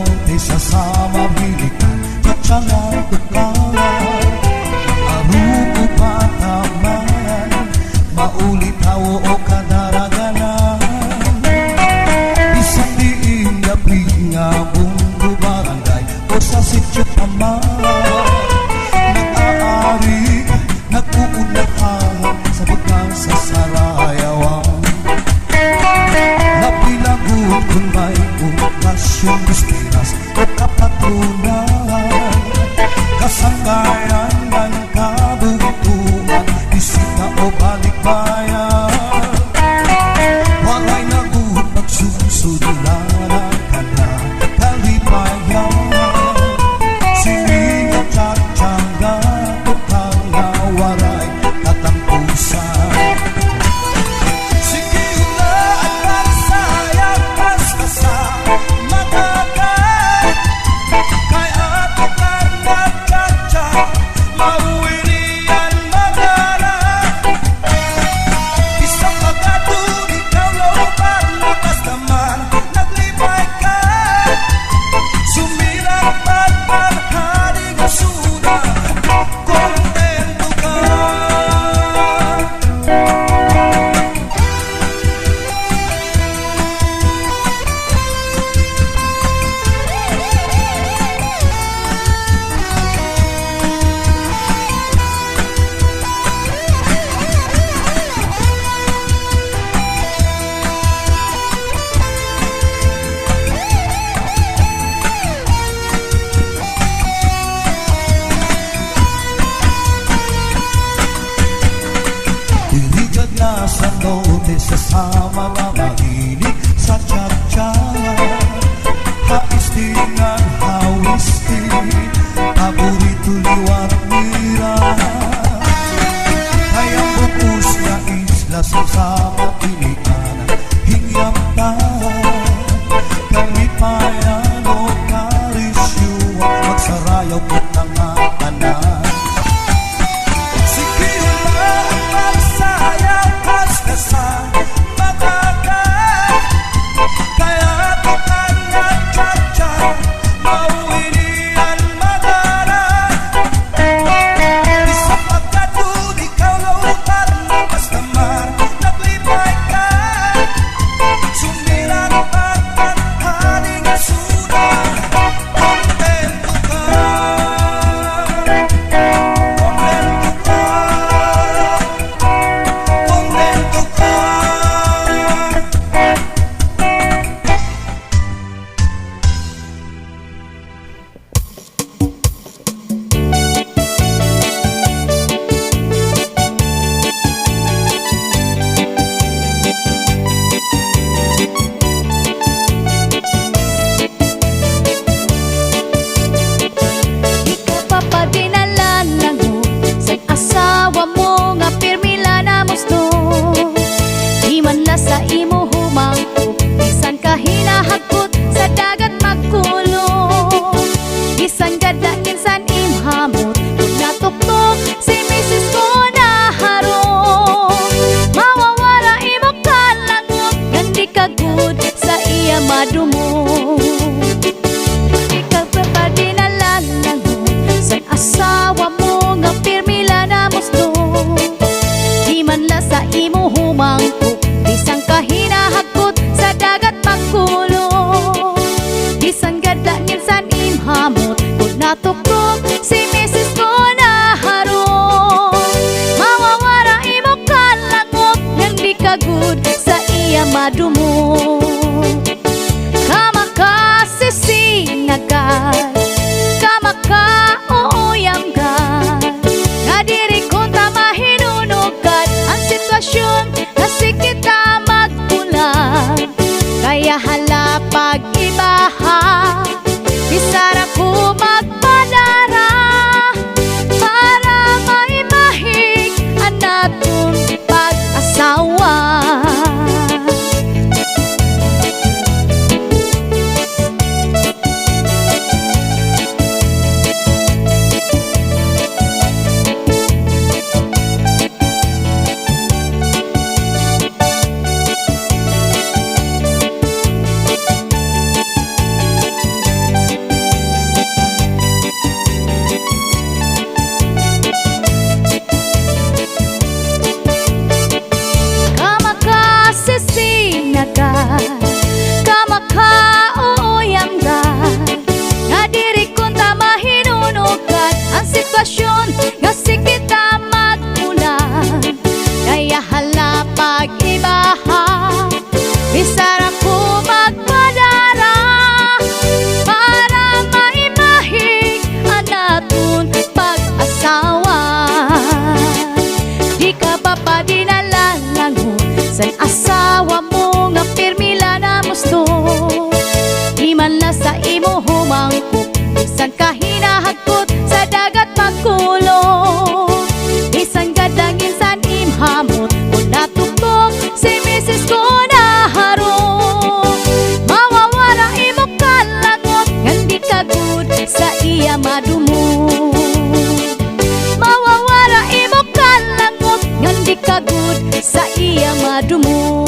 norte sa sama bilikan Katsangan tukaran Aruko pataman Maulit hawo o kadaraganan Isang diing gabi nga bunggo barangay O sa sityo paman Nag-aari, nag-uunlahan Sa bugang sa sarayawan Napilagot kung may okasyon Gustiras o kapatunan Kasanggayan ng kabutuan Bisita o balikbayan Walay nagut pagsusudulan ka na kalipayan Sining at tsatsanga Tukang na waray katampusan Sige na at pagsayang paskasa Matagal Kaya tukang na tsatsa Mauwirian magana Isang pagkatun ikaw looban Lakas naman naglipay ka Sumirang pagmarharing asuna Kontento ka Dirigad na sa norte sa sama mamahilig sa tsa-tsa Haistingan, hawistin, paborito liwat mira Kayang bukus na isla sa sama pilihan Hingyam pa, kalipayan o karisyuan Magsarayaw ko nga tanan Sige na ang pagsayang paskasa Matagal Kaya tukang na tsa-tsa Mauwirian magana Isang pagkatun ikaw looban Lakas naman naglipay ka Sumirang pagmarharing asuna Kontento ka Kontento ka Kontento ka Papadinalan mo sa asawa mo nga pirmila na musto Di man la sa imo humangko bisan ka hinahagkot sa dagat magkulong Bisan gada kinsan imhamot kung natuktok si Mrs. ko na harong Mawawara imo kalangot ngan di ka good sa iya madumo Ikaw papadinalan sa asawa mo nga pirmila na musto Di man la sa imo humangko Bisan ka hinahagkot sa dagat magkulong Bisan gada minsan imhamot kung natuktok si Mrs. ko na harong Mawawara imo kalangot nang di ka good sa iya madumo Kamakasisinagan Kamaka-uuyamgan Nga diri ko ta mahinunugan Ang sitwasyon kasi kita magpulang Kaya hala pag-ibaha sa imo humangkop, bisan ka hinahagkot sa dagat magkulong. Bisan gadang insan imhamot, kung natugtog si misis ko naharong. Mawawala imo kalangot, ngandi ka good sa iya madumo. Mawawala imo kalangot, ngandi ka good sa iya madumo.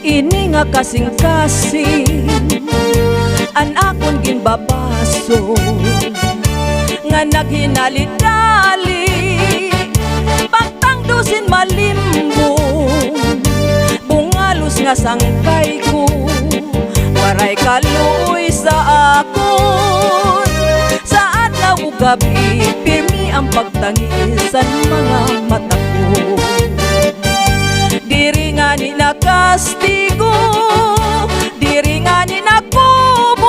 Ini nga kasing-kasing an akon ginbabaso nga naghinali-dali pagtangdusin malimbong bungalos nga sangkay ko waray kaluoy sa akon sa adlaw ug gabi pirmi ang pagtangisan mga mata ko. Diri nga ni nakastigo, diri nga ni nakubot,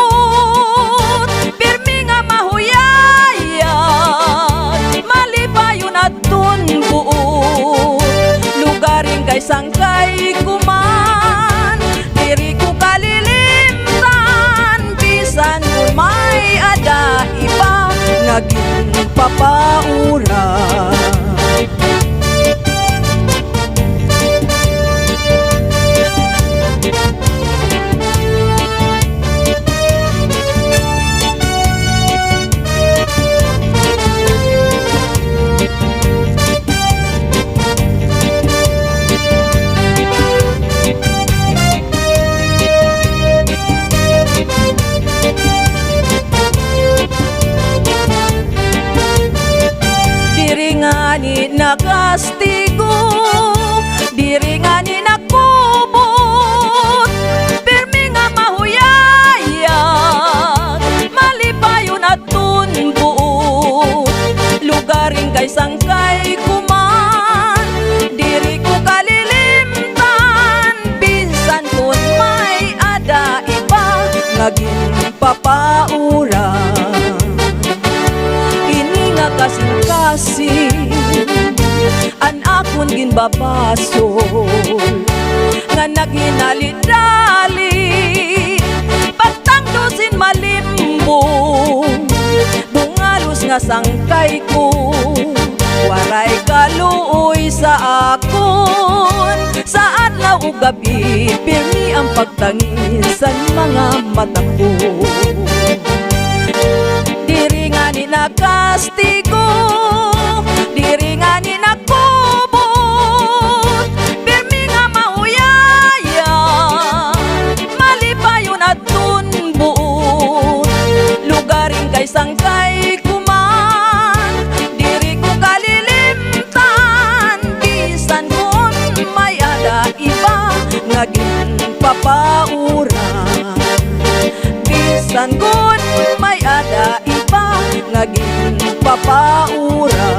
pirmi nga mahuyayan, malipayon at tunbuot. Lugaring kay sangkay kuman, diri ko kalilimtan, bisan kung may ada iba, naging papaura. Ni nakastigo, diri nga ni nakubot, pirmi nga mahuyayan, malipayon at tunbuot. Lugaring kay sangkay kuman, diri ko kalilimtan, bisan kun may ada iba, naging papaura. Ini nga kasing-kasing an akon ginbabasol nga naghinali-dali pagtangdusin malimbong bungalos nga sangkay ko waray kaluoy sa akon sa adlaw ug gabi pirmi ang pagtangisan mga mata ko. Diri nga ni nakastigo, diri nga ni nakubot, pirmi nga mahuyayan, malipayon at tunbuot. Lugaring kay sangkay kuman, diri ko kalilimtan, bisan kung may ada iba, naging papaura. Bisan kung may ada iba, naging papaura.